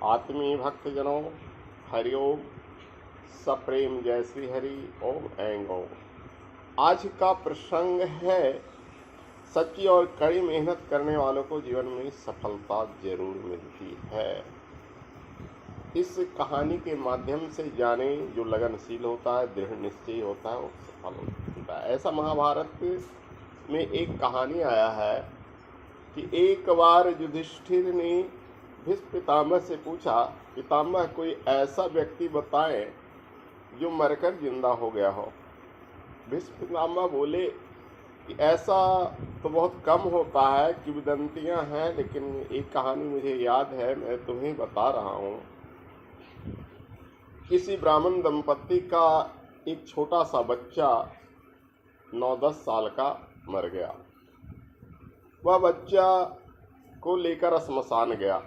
आत्मीय भक्तजनों, हरिओम। सप्रेम जय श्री हरि। ओम ऐं ओम। आज का प्रसंग है, सच्ची और कड़ी मेहनत करने वालों को जीवन में सफलता जरूर मिलती है। इस कहानी के माध्यम से जाने, जो लगनशील होता है, दृढ़ निश्चय होता है, वो सफल होता है। ऐसा महाभारत में एक कहानी आया है कि एक बार युधिष्ठिर ने भीष्म पितामह से पूछा, पितामह कोई ऐसा व्यक्ति बताएं जो मरकर जिंदा हो गया हो। भीष्म पितामह बोले कि ऐसा तो बहुत कम होता है, किंवदंतियां हैं, लेकिन एक कहानी मुझे याद है, मैं तुम्हें बता रहा हूँ। किसी ब्राह्मण दंपत्ति का एक छोटा सा बच्चा 9-10 साल का मर गया। वह बच्चा को लेकर श्मशान गया।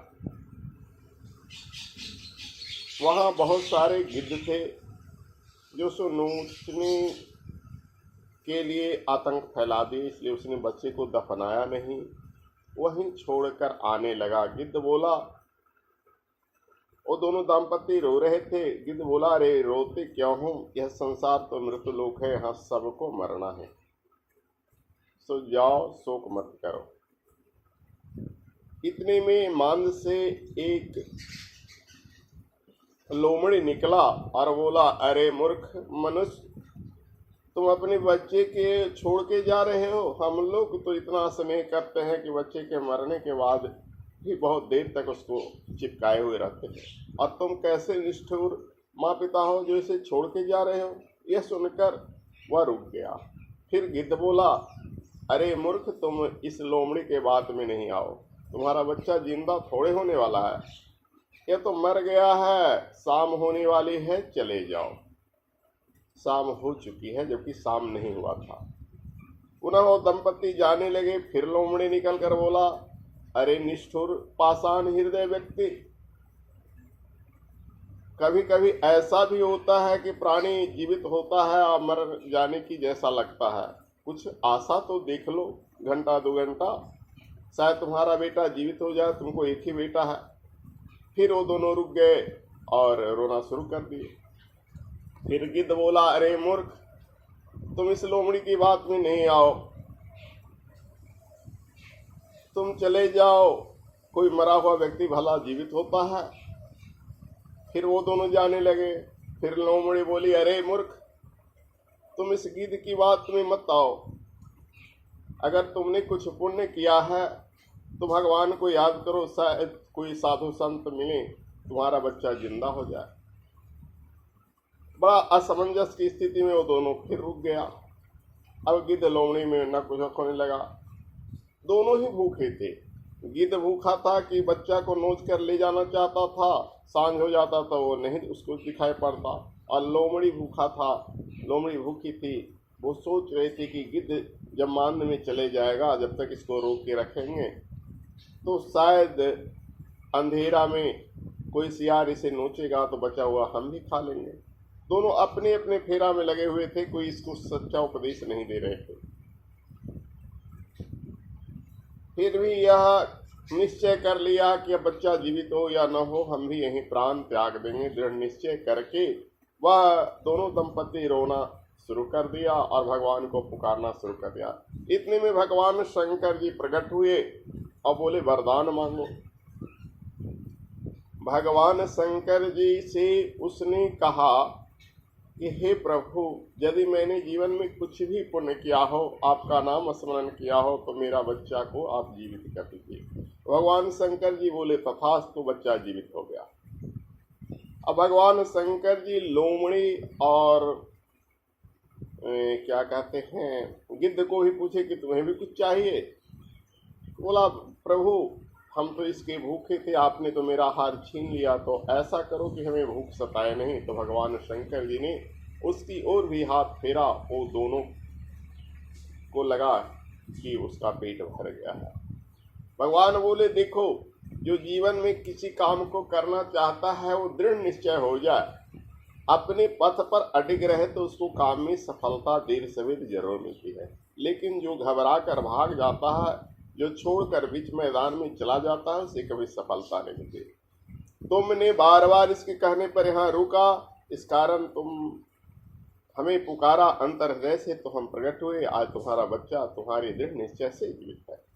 वहाँ बहुत सारे गिद्ध थे जो उसको नोचने के लिए आतंक फैला दिए, इसलिए उसने बच्चे को दफनाया नहीं, वहीं छोड़कर आने लगा। गिद्ध बोला, वो दोनों दंपत्ति रो रहे थे। गिद्ध बोला, अरे रोते क्यों हो, यह संसार तो मृत्युलोक है, यहाँ सबको मरना है, सो जाओ, शोक मत करो। इतने में मांद से एक लोमड़ी निकला और बोला, अरे मूर्ख मनुष्य, तुम अपने बच्चे के छोड़ के जा रहे हो। हम लोग तो इतना स्नेह करते हैं कि बच्चे के मरने के बाद भी बहुत देर तक उसको चिपकाए हुए रहते हैं, और तुम कैसे निष्ठुर माँ पिता हो जो इसे छोड़ के जा रहे हो। यह सुनकर वह रुक गया। फिर गिद्ध बोला, अरे मूर्ख, तुम इस लोमड़ी के बात में नहीं आओ, तुम्हारा बच्चा जिंदा थोड़े होने वाला है, यह तो मर गया है, शाम होने वाली है, चले जाओ। शाम हो चुकी है, जबकि शाम नहीं हुआ था। पुनः वो दंपत्ति जाने लगे। फिर लोमड़ी निकल कर बोला, अरे निष्ठुर पाषाण हृदय व्यक्ति, कभी कभी ऐसा भी होता है कि प्राणी जीवित होता है और मर जाने की जैसा लगता है, कुछ आशा तो देख लो, घंटा 2 घंटा, शायद तुम्हारा बेटा जीवित हो जाए, तुमको एक ही बेटा है। फिर वो दोनों रुक गए और रोना शुरू कर दिए। फिर गिद्ध बोला, अरे मूर्ख, तुम इस लोमड़ी की बात में नहीं आओ, तुम चले जाओ, कोई मरा हुआ व्यक्ति भला जीवित होता है। फिर वो दोनों जाने लगे। फिर लोमड़ी बोली, अरे मूर्ख, तुम इस गिद्ध की बात में मत आओ, अगर तुमने कुछ पुण्य किया है तो भगवान को याद करो, शायद कोई साधु संत मिले, तुम्हारा बच्चा जिंदा हो जाए। बड़ा असमंजस की स्थिति में वो दोनों फिर रुक गया। अब गिद्ध लोमड़ी में न कुछ होने लगा। दोनों ही भूखे थे। गिद्ध भूखा था कि बच्चा को नोच कर ले जाना चाहता था, सांझ हो जाता तो वो नहीं उसको दिखाई पड़ता, और लोमड़ी भूखा था, लोमड़ी भूखी थी। वो सोच रही थी कि गिद्ध जब मांद में चले जाएगा, जब तक इसको रोक के रखेंगे तो शायद अंधेरा में कोई सियार इसे नोचेगा तो बचा हुआ हम भी खा लेंगे। दोनों अपने अपने फेरा में लगे हुए थे, कोई इसको सच्चा उपदेश नहीं दे रहे थे। फिर भी यह निश्चय कर लिया कि अब बच्चा जीवित हो या न हो, हम भी यहीं प्राण त्याग देंगे। दृढ़ निश्चय करके वह दोनों दंपत्ति रोना शुरू कर दिया और भगवान को पुकारना शुरू कर दिया। इतने में भगवान शंकर जी प्रकट हुए और बोले, वरदान मांगो। भगवान शंकर जी से उसने कहा कि हे प्रभु, यदि मैंने जीवन में कुछ भी पुण्य किया हो, आपका नाम स्मरण किया हो, तो मेरा बच्चा को आप जीवित कर दीजिए। भगवान शंकर जी बोले, तथास्तु, बच्चा जीवित हो गया। अब भगवान शंकर जी लोमड़ी और क्या कहते हैं, गिद्ध को भी पूछे कि तुम्हें भी कुछ चाहिए। बोला, प्रभु, हम तो इसके भूखे थे, आपने तो मेरा हार छीन लिया, तो ऐसा करो कि हमें भूख सताए नहीं। तो भगवान शंकर जी ने उसकी ओर भी हाथ फेरा, वो दोनों को लगा कि उसका पेट भर गया है। भगवान बोले, देखो, जो जीवन में किसी काम को करना चाहता है वो दृढ़ निश्चय हो जाए, अपने पथ पर अडिग रहे तो उसको काम में सफलता देर सवेर जरूर मिलती है। लेकिन जो घबरा कर भाग जाता है, जो छोड़कर बीच मैदान में चला जाता है, उसे कभी सफलता नहीं मिलती। तुमने बार बार इसके कहने पर यहाँ रुका, इस कारण तुम हमें पुकारा अंतर्हृदय से, तो हम प्रकट हुए। आज तुम्हारा बच्चा तुम्हारे दृढ़ निश्चय से जीवित है।